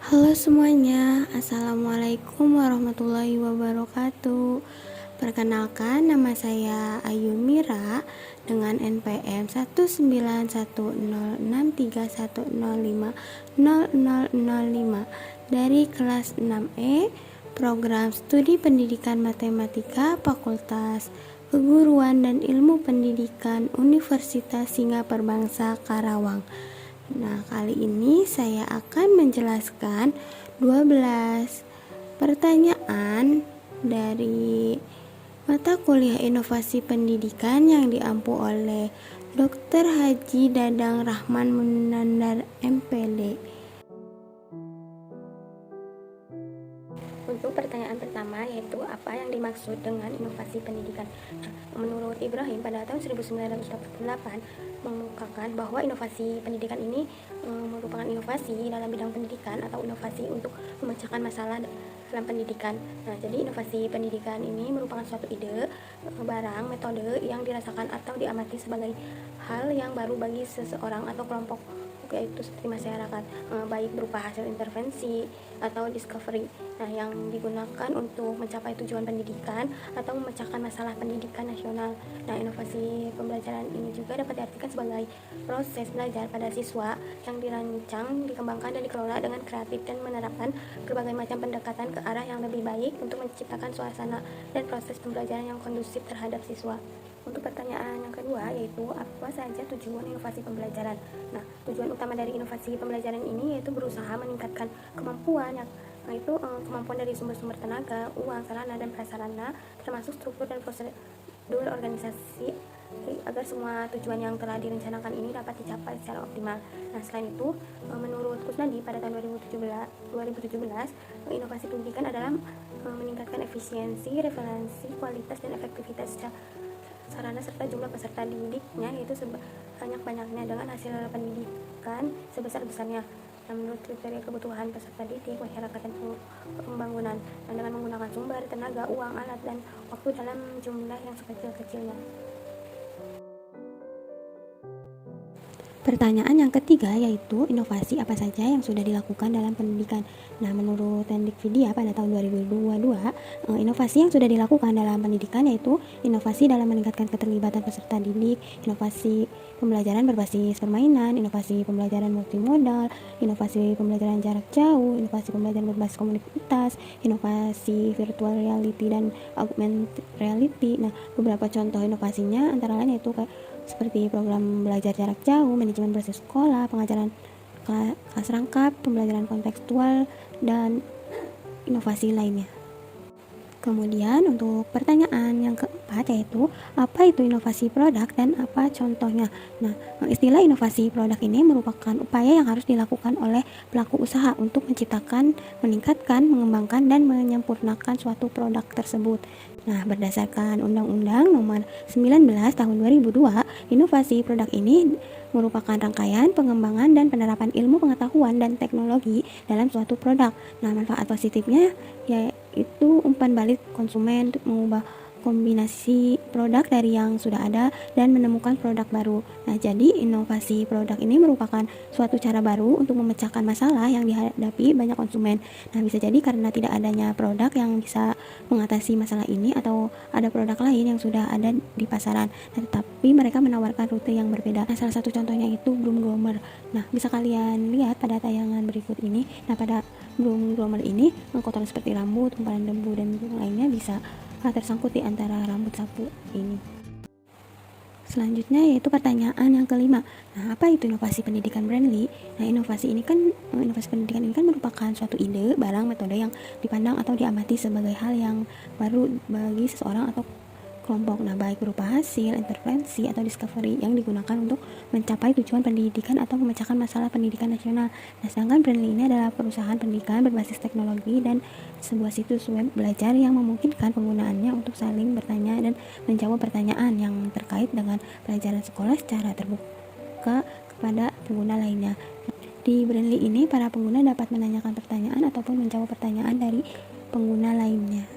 Halo semuanya, Assalamualaikum warahmatullahi wabarakatuh. Perkenalkan, nama saya Ayu Mira dengan NPM 1910631050005 dari kelas 6E, Program Studi Pendidikan Matematika Fakultas Keguruan dan Ilmu Pendidikan Universitas Singapura Perbangsa Karawang. Nah, kali ini saya akan menjelaskan 12 pertanyaan dari mata kuliah Inovasi Pendidikan yang diampu oleh Dr. Haji Dadang Rahman Munandar MPD. Untuk pertanyaan pertama, yaitu apa yang dimaksud dengan inovasi pendidikan. Menurut Ibrahim pada tahun 1988 mengungkapkan bahwa inovasi pendidikan ini merupakan inovasi dalam bidang pendidikan atau inovasi untuk memecahkan masalah dalam pendidikan. Nah, jadi inovasi pendidikan ini merupakan suatu ide, barang, metode yang dirasakan atau diamati sebagai hal yang baru bagi seseorang atau kelompok, yaitu seperti masyarakat, baik berupa hasil intervensi atau discovery, yang digunakan untuk mencapai tujuan pendidikan atau memecahkan masalah pendidikan nasional. Nah, inovasi pembelajaran ini juga dapat diartikan sebagai proses belajar pada siswa yang dirancang, dikembangkan, dan dikelola dengan kreatif dan menerapkan berbagai macam pendekatan ke arah yang lebih baik untuk menciptakan suasana dan proses pembelajaran yang kondusif terhadap siswa. Untuk pertanyaan yang kedua, yaitu apa saja tujuan inovasi pembelajaran. Nah, tujuan utama dari inovasi pembelajaran ini yaitu berusaha meningkatkan kemampuan yaitu kemampuan dari sumber-sumber tenaga, uang, sarana, dan prasarana, termasuk struktur dan prosedur organisasi, agar semua tujuan yang telah direncanakan ini dapat dicapai secara optimal. Nah, selain itu, menurut Kusnadi pada tahun 2017, inovasi pendidikan adalah meningkatkan efisiensi, relevansi, kualitas, dan efektivitas sarana serta jumlah peserta didiknya, yaitu sebanyak-banyaknya dengan hasil pendidikan sebesar-besarnya. Menurut kriteria kebutuhan peserta didik, masyarakat, dan pembangunan, dan dengan menggunakan sumber tenaga, uang, alat, dan waktu dalam jumlah yang sekecil-kecilnya. Pertanyaan yang ketiga, yaitu inovasi apa saja yang sudah dilakukan dalam pendidikan. Nah, menurut Tendikpedia pada tahun 2022, inovasi yang sudah dilakukan dalam pendidikan yaitu inovasi dalam meningkatkan keterlibatan peserta didik, inovasi pembelajaran berbasis permainan, inovasi pembelajaran multimodal, inovasi pembelajaran jarak jauh, inovasi pembelajaran berbasis komunitas, inovasi virtual reality dan augmented reality. Nah, beberapa contoh inovasinya antara lain yaitu seperti program belajar jarak jauh, manajemen proses sekolah, pengajaran kelas rangkap, pembelajaran kontekstual, dan inovasi lainnya. Kemudian untuk pertanyaan yang keempat, yaitu apa itu inovasi produk dan apa contohnya. Nah, istilah inovasi produk ini merupakan upaya yang harus dilakukan oleh pelaku usaha untuk menciptakan, meningkatkan, mengembangkan, dan menyempurnakan suatu produk tersebut. Nah, berdasarkan Undang-Undang Nomor 19 Tahun 2002, inovasi produk ini merupakan rangkaian pengembangan dan penerapan ilmu pengetahuan dan teknologi dalam suatu produk. Nah, manfaat positifnya yaitu umpan balik konsumen untuk mengubah kombinasi produk dari yang sudah ada dan menemukan produk baru. Nah, jadi inovasi produk ini merupakan suatu cara baru untuk memecahkan masalah yang dihadapi banyak konsumen. Nah, bisa jadi karena tidak adanya produk yang bisa mengatasi masalah ini atau ada produk lain yang sudah ada di pasaran. Nah, tetapi mereka menawarkan rute yang berbeda. Nah, salah satu contohnya itu broom groomer. Nah, bisa kalian lihat pada tayangan berikut ini. Nah, pada broom groomer ini, kotoran seperti rambut, gumpalan debu, dan lainnya bisa tersangkut di antara rambut sapu ini. Selanjutnya yaitu pertanyaan yang kelima. Nah, apa itu inovasi pendidikan Brandly? Nah, inovasi pendidikan ini kan merupakan suatu ide, barang, metode yang dipandang atau diamati sebagai hal yang baru bagi seseorang atau kelompok. Nah, baik berupa hasil, intervensi, atau discovery yang digunakan untuk mencapai tujuan pendidikan atau memecahkan masalah pendidikan nasional. Nah, sedangkan Brandly ini adalah perusahaan pendidikan berbasis teknologi dan sebuah situs web belajar yang memungkinkan penggunaannya untuk saling bertanya dan menjawab pertanyaan yang terkait dengan pelajaran sekolah secara terbuka kepada pengguna lainnya. Di Brandly ini, para pengguna dapat menanyakan pertanyaan ataupun menjawab pertanyaan dari pengguna lainnya.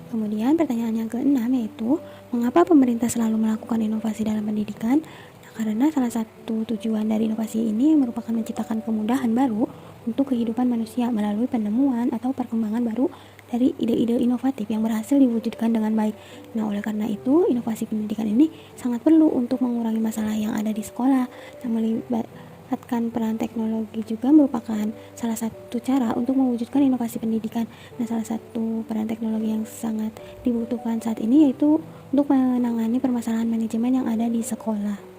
Kemudian pertanyaan yang keenam yaitu mengapa pemerintah selalu melakukan inovasi dalam pendidikan? Nah, karena salah satu tujuan dari inovasi ini merupakan menciptakan kemudahan baru untuk kehidupan manusia melalui penemuan atau perkembangan baru dari ide-ide inovatif yang berhasil diwujudkan dengan baik. Nah, oleh karena itu, inovasi pendidikan ini sangat perlu untuk mengurangi masalah yang ada di sekolah. Nah, melibatkan peran teknologi juga merupakan salah satu cara untuk mewujudkan inovasi pendidikan. Nah, salah satu peran teknologi yang sangat dibutuhkan saat ini yaitu untuk menangani permasalahan manajemen yang ada di sekolah.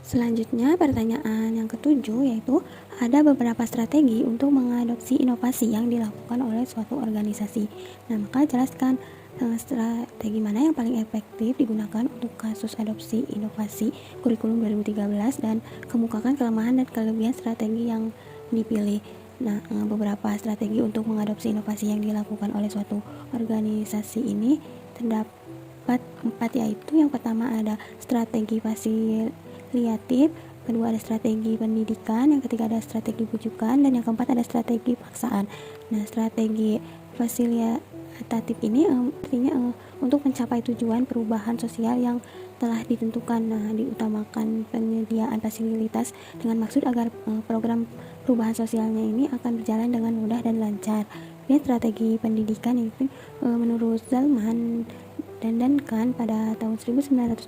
Selanjutnya, pertanyaan yang ketujuh yaitu ada beberapa strategi untuk mengadopsi inovasi yang dilakukan oleh suatu organisasi. Nah, maka jelaskan strategi mana yang paling efektif digunakan untuk kasus adopsi inovasi kurikulum 2013 dan kemukakan kelemahan dan kelebihan strategi yang dipilih. Nah, beberapa strategi untuk mengadopsi inovasi yang dilakukan oleh suatu organisasi ini terdapat 4, yaitu yang pertama ada strategi fasilitatif, kedua ada strategi pendidikan, yang ketiga ada strategi bujukan, dan yang keempat ada strategi paksaan. Nah, strategi fasilitatif ini artinya untuk mencapai tujuan perubahan sosial yang telah ditentukan. Nah, diutamakan penyediaan fasilitas dengan maksud agar program perubahan sosialnya ini akan berjalan dengan mudah dan lancar. Ini strategi pendidikan itu menurut Zalman dandankan pada tahun 1977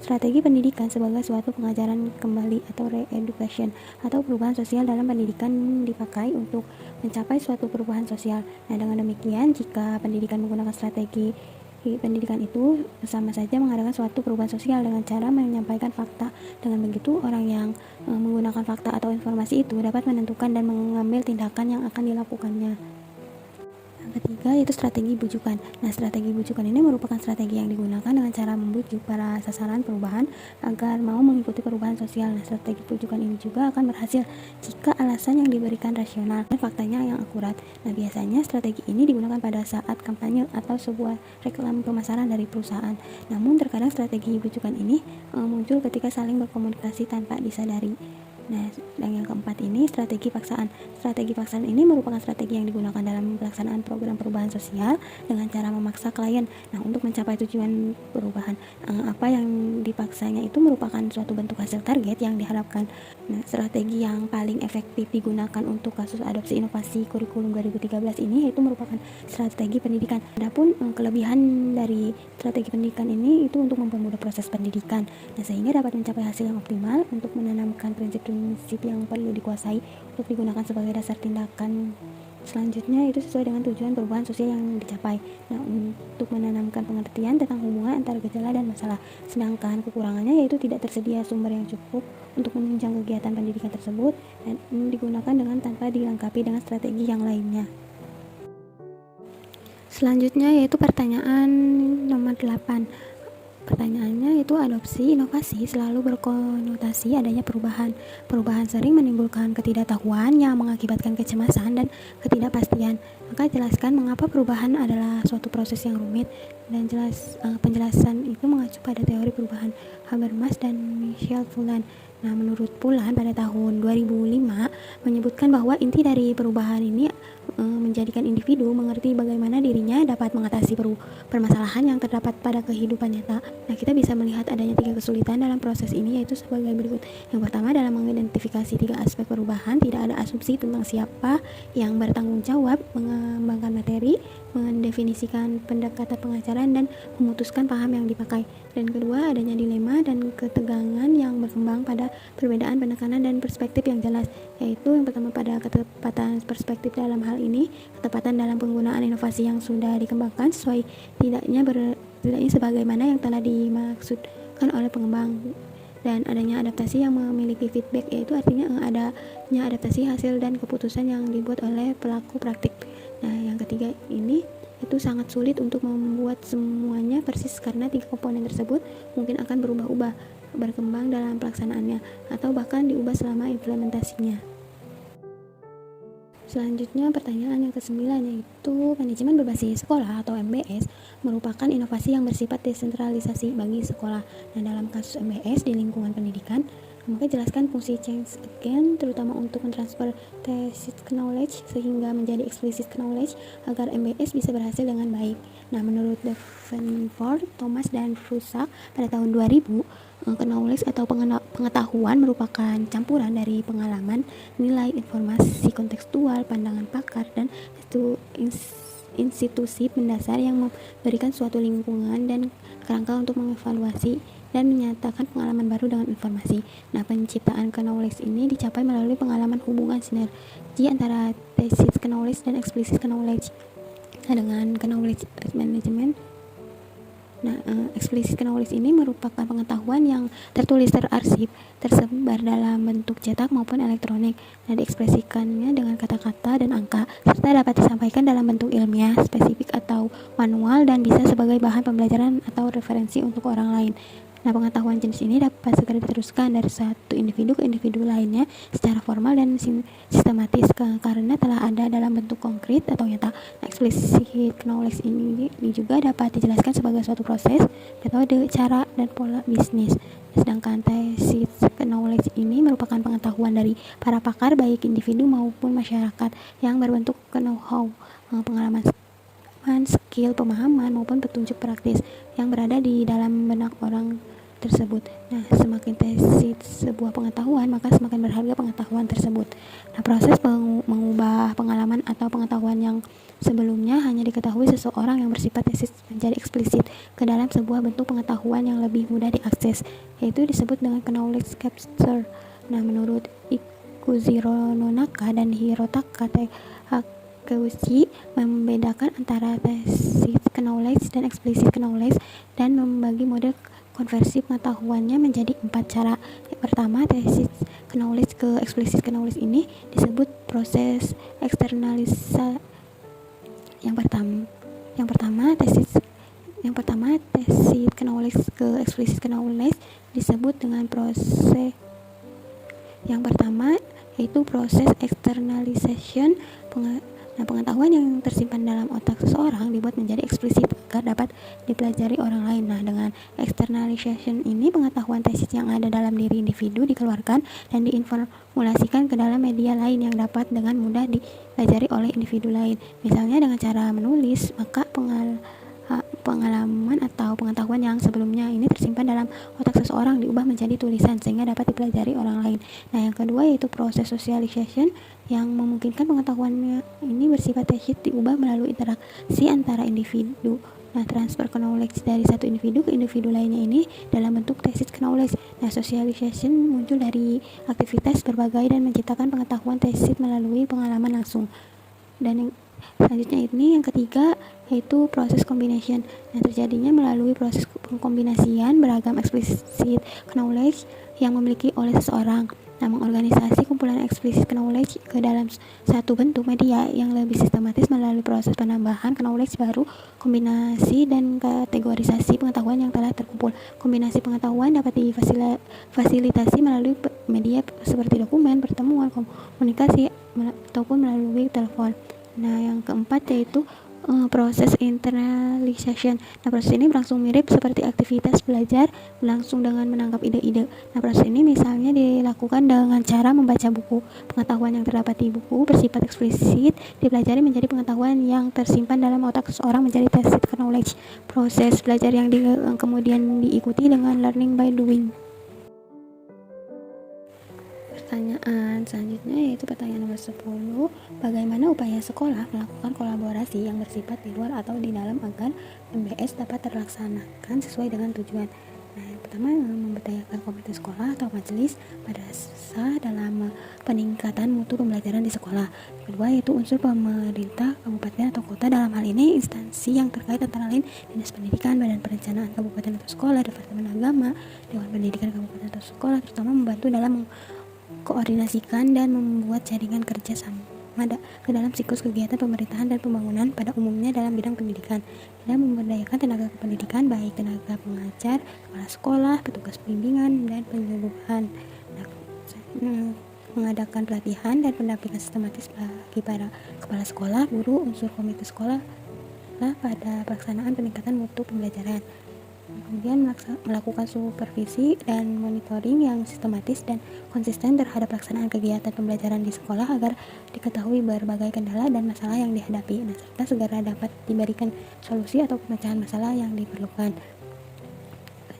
strategi pendidikan sebagai suatu pengajaran kembali atau re-education atau perubahan sosial dalam pendidikan dipakai untuk mencapai suatu perubahan sosial. Nah, dengan demikian jika pendidikan menggunakan strategi pendidikan itu sama saja mengadakan suatu perubahan sosial dengan cara menyampaikan fakta. Dengan begitu orang yang menggunakan fakta atau informasi itu dapat menentukan dan mengambil tindakan yang akan dilakukannya. Yang ketiga yaitu strategi bujukan. Nah, strategi bujukan ini merupakan strategi yang digunakan dengan cara membujuk para sasaran perubahan agar mau mengikuti perubahan sosial. Nah, strategi bujukan ini juga akan berhasil jika alasan yang diberikan rasional dan faktanya yang akurat. Nah, biasanya strategi ini digunakan pada saat kampanye atau sebuah reklam pemasaran dari perusahaan. Namun terkadang strategi bujukan ini muncul ketika saling berkomunikasi tanpa disadari. Nah, yang keempat ini strategi paksaan. Strategi paksaan ini merupakan strategi yang digunakan dalam pelaksanaan program perubahan sosial dengan cara memaksa klien. Nah, untuk mencapai tujuan perubahan, apa yang dipaksanya itu merupakan suatu bentuk hasil target yang diharapkan. Nah, strategi yang paling efektif digunakan untuk kasus adopsi inovasi kurikulum 2013 ini yaitu merupakan strategi pendidikan. Adapun kelebihan dari strategi pendidikan ini itu untuk mempermudah proses pendidikan. Nah, sehingga dapat mencapai hasil yang optimal untuk menanamkan prinsip yang perlu dikuasai untuk digunakan sebagai dasar tindakan selanjutnya itu sesuai dengan tujuan perubahan sosial yang dicapai. Nah, untuk menanamkan pengertian tentang hubungan antara gejala dan masalah, sedangkan kekurangannya yaitu tidak tersedia sumber yang cukup untuk menunjang kegiatan pendidikan tersebut dan digunakan dengan tanpa dilengkapi dengan strategi yang lainnya. Selanjutnya yaitu pertanyaan nomor 8. Pertanyaannya itu adopsi inovasi selalu berkonotasi adanya perubahan. Perubahan sering menimbulkan ketidaktahuan yang mengakibatkan kecemasan dan ketidakpastian. Maka jelaskan mengapa perubahan adalah suatu proses yang rumit dan penjelasan itu mengacu pada teori perubahan Habermas dan Michel Poulan. Nah, menurut Poulan pada tahun 2005 menyebutkan bahwa inti dari perubahan ini menjadikan individu mengerti bagaimana dirinya dapat mengatasi permasalahan yang terdapat pada kehidupan nyata. Nah, kita bisa melihat adanya 3 kesulitan dalam proses ini yaitu sebagai berikut. Yang pertama, dalam mengidentifikasi 3 aspek perubahan, tidak ada asumsi tentang siapa yang bertanggung jawab, mengembangkan materi, mendefinisikan pendekatan pengajaran, dan memutuskan paham yang dipakai. Dan kedua, adanya dilema dan ketegangan yang berkembang pada perbedaan penekanan dan perspektif yang jelas, yaitu yang pertama pada ketepatan perspektif dalam hal ini, ketepatan dalam penggunaan inovasi yang sudah dikembangkan sesuai tidaknya sebagaimana yang telah dimaksudkan oleh pengembang, dan adanya adaptasi yang memiliki feedback, yaitu artinya adanya adaptasi hasil dan keputusan yang dibuat oleh pelaku praktik. Nah, yang ketiga ini itu sangat sulit untuk membuat semuanya persis karena 3 komponen tersebut mungkin akan berubah-ubah, berkembang dalam pelaksanaannya, atau bahkan diubah selama implementasinya. Selanjutnya pertanyaan yang ke-9 yaitu manajemen berbasis sekolah atau MBS merupakan inovasi yang bersifat desentralisasi bagi sekolah. Nah, dalam kasus MBS di lingkungan pendidikan, Maka jelaskan fungsi change agent terutama untuk mentransfer tacit knowledge sehingga menjadi explicit knowledge agar MBS bisa berhasil dengan baik. Nah, menurut Davenport, Thomas dan Prusak pada tahun 2000, knowledge atau pengetahuan merupakan campuran dari pengalaman, nilai, informasi kontekstual, pandangan pakar, dan institusi pendasar yang memberikan suatu lingkungan dan kerangka untuk mengevaluasi dan menyatakan pengalaman baru dengan informasi. Nah, penciptaan knowledge ini dicapai melalui pengalaman hubungan sinergi antara tacit knowledge dan explicit knowledge. Nah, dengan knowledge management, explicit knowledge ini merupakan pengetahuan yang tertulis terarsip, tersebar dalam bentuk cetak maupun elektronik. Nah, diekspresikannya dengan kata-kata dan angka, serta dapat disampaikan dalam bentuk ilmiah, spesifik atau manual, dan bisa sebagai bahan pembelajaran atau referensi untuk orang lain. Nah, pengetahuan jenis ini dapat segera diteruskan dari satu individu ke individu lainnya secara formal dan sistematis karena telah ada dalam bentuk konkret atau nyata. Nah, explicit knowledge ini juga dapat dijelaskan sebagai suatu proses, metode, cara, dan pola bisnis. Sedangkan tacit knowledge ini merupakan pengetahuan dari para pakar baik individu maupun masyarakat yang berbentuk know-how, pengalaman, skill, pemahaman, maupun petunjuk praktis yang berada di dalam benak orang tersebut. Nah, semakin tacit sebuah pengetahuan, maka semakin berharga pengetahuan tersebut. Nah, proses mengubah pengalaman atau pengetahuan yang sebelumnya hanya diketahui seseorang yang bersifat tacit menjadi eksplisit ke dalam sebuah bentuk pengetahuan yang lebih mudah diakses, yaitu disebut dengan knowledge capture. Nah, menurut Ikuziro Nonaka dan Hirotaka Takeuchi, membedakan antara tacit knowledge dan explicit knowledge dan membagi model konversi pengetahuannya menjadi 4 cara. Yang pertama, tacit knowledge ke explicit knowledge ini disebut proses eksternalisasi. Yang pertama tacit knowledge ke explicit knowledge disebut dengan proses yang pertama, yaitu proses externalization. Pengetahuan yang tersimpan dalam otak seseorang dibuat menjadi eksplisit agar dapat dipelajari orang lain. Nah, dengan externalization ini pengetahuan tacit yang ada dalam diri individu dikeluarkan dan diinformulasikan ke dalam media lain yang dapat dengan mudah dipelajari oleh individu lain. Misalnya dengan cara menulis, maka pengalaman atau pengetahuan yang sebelumnya ini tersimpan dalam otak seseorang diubah menjadi tulisan sehingga dapat dipelajari orang lain. Nah, yang kedua yaitu proses socialization yang memungkinkan pengetahuannya ini bersifat tacit diubah melalui interaksi antara individu. Nah, transfer knowledge dari satu individu ke individu lainnya ini dalam bentuk tacit knowledge. Nah, socialization muncul dari aktivitas berbagai dan menciptakan pengetahuan tacit melalui pengalaman langsung. Dan yang selanjutnya ini yang ketiga yaitu proses combination. Nah, terjadinya melalui proses pengkombinasian beragam explicit knowledge yang memiliki oleh seseorang. Nah, mengorganisasi kumpulan explicit knowledge ke dalam satu bentuk media yang lebih sistematis melalui proses penambahan knowledge baru, kombinasi dan kategorisasi pengetahuan yang telah terkumpul. Kombinasi pengetahuan dapat difasilitasi melalui media seperti dokumen, pertemuan, komunikasi, ataupun melalui telepon. Nah, yang keempat yaitu proses internalization. Nah, proses ini berlangsung mirip seperti aktivitas belajar berlangsung dengan menangkap ide-ide. Nah, proses ini misalnya dilakukan dengan cara membaca buku. Pengetahuan yang terdapat di buku bersifat eksplisit dipelajari menjadi pengetahuan yang tersimpan dalam otak seseorang menjadi tacit knowledge. Proses belajar yang kemudian diikuti dengan learning by doing. Pertanyaan selanjutnya yaitu pertanyaan nomor 10. Bagaimana upaya sekolah melakukan kolaborasi yang bersifat di luar atau di dalam agar MBS dapat terlaksanakan sesuai dengan tujuan? Nah, yang pertama memberdayakan komite sekolah atau majelis madrasah dalam peningkatan mutu pembelajaran di sekolah. Yang kedua yaitu unsur pemerintah kabupaten atau kota, dalam hal ini instansi yang terkait antara lain Dinas Pendidikan, Badan Perencanaan Kabupaten atau Sekolah, Departemen Agama, Dewan Pendidikan Kabupaten atau Sekolah, terutama membantu dalam koordinasikan dan membuat jaringan kerja sama ke dalam siklus kegiatan pemerintahan dan pembangunan pada umumnya dalam bidang pendidikan, dan memberdayakan tenaga kependidikan baik tenaga pengajar, kepala sekolah, petugas pembimbingan, dan penyuluhan. Mengadakan pelatihan dan pendampingan sistematis bagi para kepala sekolah, guru, unsur komite sekolah pada pelaksanaan peningkatan mutu pembelajaran. Kemudian melakukan supervisi dan monitoring yang sistematis dan konsisten terhadap pelaksanaan kegiatan pembelajaran di sekolah agar diketahui berbagai kendala dan masalah yang dihadapi, serta segera dapat diberikan solusi atau pemecahan masalah yang diperlukan.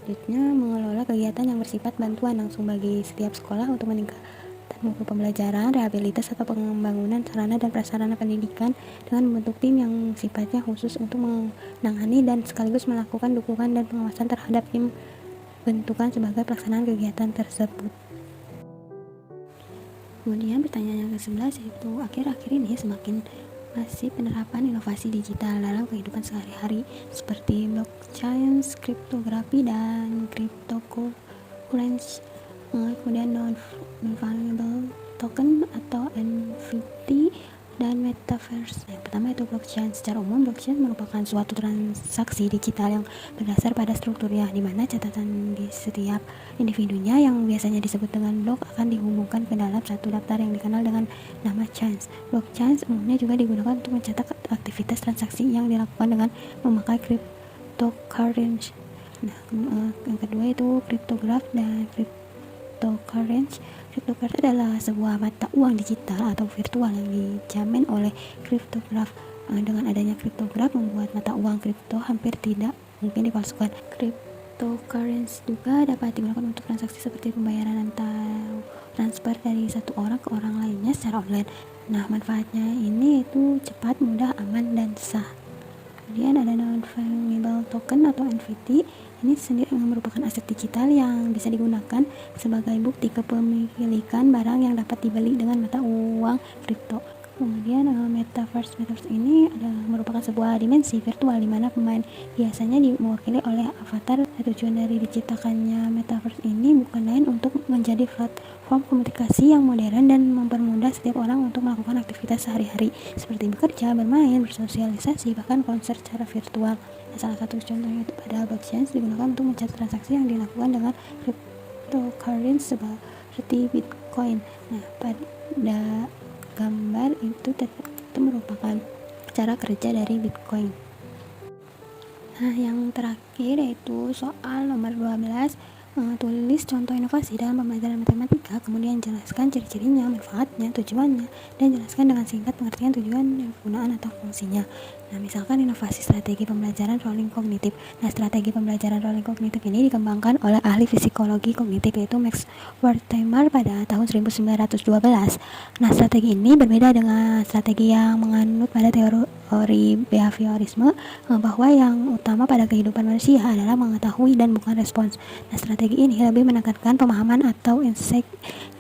Selanjutnya, mengelola kegiatan yang bersifat bantuan langsung bagi setiap sekolah untuk meningkatkan mutu pembelajaran, rehabilitas atau pengembangan sarana dan prasarana pendidikan dengan membentuk tim yang sifatnya khusus untuk menangani dan sekaligus melakukan dukungan dan pengawasan terhadap tim bentukan sebagai pelaksanaan kegiatan tersebut. Kemudian pertanyaan yang ke-11 yaitu akhir-akhir ini semakin masih penerapan inovasi digital dalam kehidupan sehari-hari seperti blockchain, kriptografi, dan cryptocurrency. Kemudian non-fungible token atau NFT dan metaverse. Yang pertama itu blockchain. Secara umum, blockchain merupakan suatu transaksi digital yang berdasar pada strukturnya, di mana catatan di setiap individunya yang biasanya disebut dengan blok akan dihubungkan ke dalam satu daftar yang dikenal dengan nama chain. Blockchain umumnya juga digunakan untuk mencatat aktivitas transaksi yang dilakukan dengan memakai cryptocurrency. Nah, yang kedua itu cryptograph dan cryptocurrency. Cryptocurrency adalah sebuah mata uang digital atau virtual yang dijamin oleh kriptograf. Dengan adanya kriptograf membuat mata uang kripto hampir tidak mungkin dipalsukan. Cryptocurrency juga dapat digunakan untuk transaksi seperti pembayaran atau transfer dari satu orang ke orang lainnya secara online. Nah, manfaatnya ini itu cepat, mudah, aman, dan sah. Kemudian ada non-fungible token atau NFT. Ini sendiri merupakan aset digital yang bisa digunakan sebagai bukti kepemilikan barang yang dapat dibeli dengan mata uang kripto. Kemudian metaverse ini merupakan sebuah dimensi virtual di mana pemain biasanya mewakili oleh avatar. Tujuan dari diciptakannya metaverse ini bukan lain untuk menjadi platform komunikasi yang modern dan mempermudah setiap orang untuk melakukan aktivitas sehari-hari seperti bekerja, bermain, bersosialisasi, bahkan konser secara virtual. Nah, salah satu contohnya itu pada blockchain digunakan untuk mencatat transaksi yang dilakukan dengan cryptocurrency seperti Bitcoin. Nah, pada gambar itu merupakan cara kerja dari Bitcoin. Nah, yang terakhir yaitu soal nomor 12. Tulis contoh inovasi dalam pembelajaran matematika, kemudian jelaskan ciri-cirinya, manfaatnya, tujuannya, dan jelaskan dengan singkat pengertian tujuan, penggunaan, atau fungsinya. Nah, misalkan inovasi strategi pembelajaran rolling kognitif. Nah, strategi pembelajaran rolling kognitif ini dikembangkan oleh ahli psikologi kognitif yaitu Max Wertheimer pada tahun 1912. Nah, strategi ini berbeda dengan strategi yang menganut pada teori behaviorisme bahwa yang utama pada kehidupan manusia adalah mengetahui dan bukan respons. Nah, strategi ini lebih menekankan pemahaman atau insight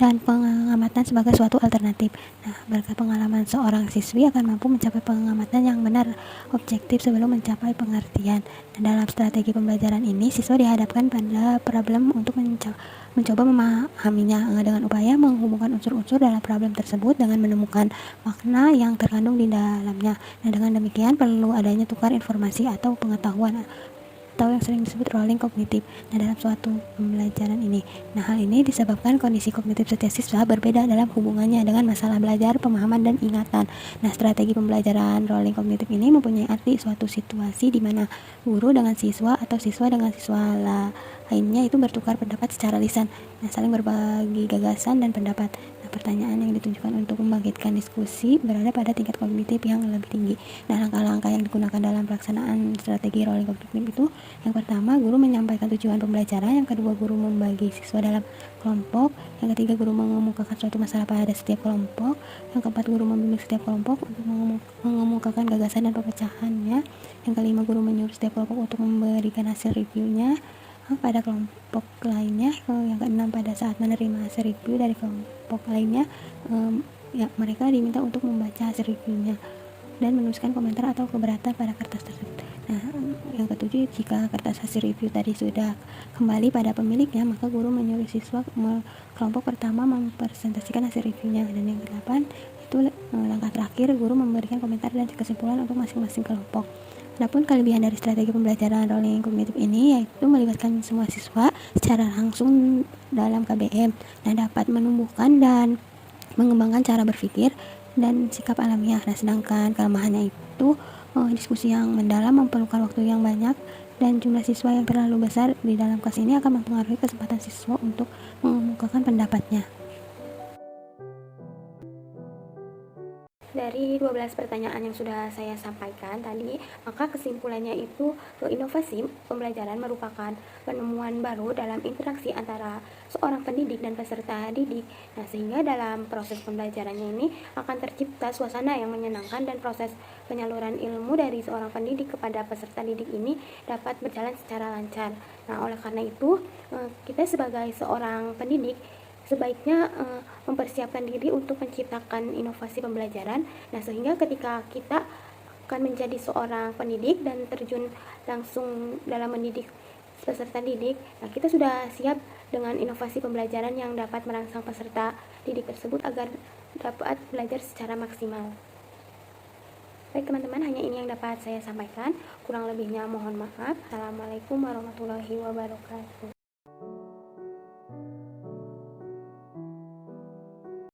dan pengamatan sebagai suatu alternatif. Nah, berkat pengalaman seorang siswi akan mampu mencapai pengamatan yang benar, objektif sebelum mencapai pengertian. Dan dalam strategi pembelajaran ini, siswa dihadapkan pada problem untuk mencoba memahaminya dengan upaya menghubungkan unsur-unsur dalam problem tersebut dengan menemukan makna yang terkandung di dalamnya. Nah, dengan demikian perlu adanya tukar informasi atau pengetahuan atau yang sering disebut rolling kognitif. Nah, dalam suatu pembelajaran ini. Nah, hal ini disebabkan kondisi kognitif setiap siswa berbeda dalam hubungannya dengan masalah belajar, pemahaman, dan ingatan. Nah, strategi pembelajaran rolling kognitif ini mempunyai arti suatu situasi di mana guru dengan siswa atau siswa dengan siswa lainnya itu bertukar pendapat secara lisan. Nah, saling berbagi gagasan dan pendapat. Pertanyaan yang ditunjukkan untuk membangkitkan diskusi berada pada tingkat kognitif yang lebih tinggi. Nah, langkah-langkah yang digunakan dalam pelaksanaan strategi rolling kognitif itu, yang pertama, guru menyampaikan tujuan pembelajaran, yang kedua, guru membagi siswa dalam kelompok, yang ketiga, guru mengemukakan suatu masalah pada setiap kelompok, yang keempat, guru membimbing setiap kelompok untuk mengemukakan gagasan dan pemecahannya, yang kelima, guru menyuruh setiap kelompok untuk memberikan hasil reviewnya pada kelompok lainnya, yang keenam, pada saat menerima hasil review dari kelompok lainnya, mereka diminta untuk membaca hasil reviewnya dan menuliskan komentar atau keberatan pada kertas tersebut. Nah, yang ketujuh, jika kertas hasil review tadi sudah kembali pada pemiliknya, maka guru menyuruh siswa kelompok pertama mempresentasikan hasil reviewnya, dan yang kedelapan itu langkah terakhir, guru memberikan komentar dan kesimpulan untuk masing-masing kelompok. Adapun kelebihan dari strategi pembelajaran rolling kognitif ini yaitu melibatkan semua siswa secara langsung dalam KBM. Nah, dapat menumbuhkan dan mengembangkan cara berpikir dan sikap alamiah. Nah, sedangkan kelemahannya itu diskusi yang mendalam memerlukan waktu yang banyak dan jumlah siswa yang terlalu besar di dalam kelas ini akan mempengaruhi kesempatan siswa untuk mengemukakan pendapatnya. Dari 12 pertanyaan yang sudah saya sampaikan tadi, maka kesimpulannya itu inovasi pembelajaran merupakan penemuan baru dalam interaksi antara seorang pendidik dan peserta didik. Nah, sehingga dalam proses pembelajarannya ini akan tercipta suasana yang menyenangkan dan proses penyaluran ilmu dari seorang pendidik kepada peserta didik ini dapat berjalan secara lancar. Nah, oleh karena itu, kita sebagai seorang pendidik sebaiknya mempersiapkan diri untuk menciptakan inovasi pembelajaran. Nah, sehingga ketika kita akan menjadi seorang pendidik dan terjun langsung dalam mendidik peserta didik, nah kita sudah siap dengan inovasi pembelajaran yang dapat merangsang peserta didik tersebut agar dapat belajar secara maksimal. Baik teman-teman, hanya ini yang dapat saya sampaikan. Kurang lebihnya mohon maaf. Assalamualaikum warahmatullahi wabarakatuh.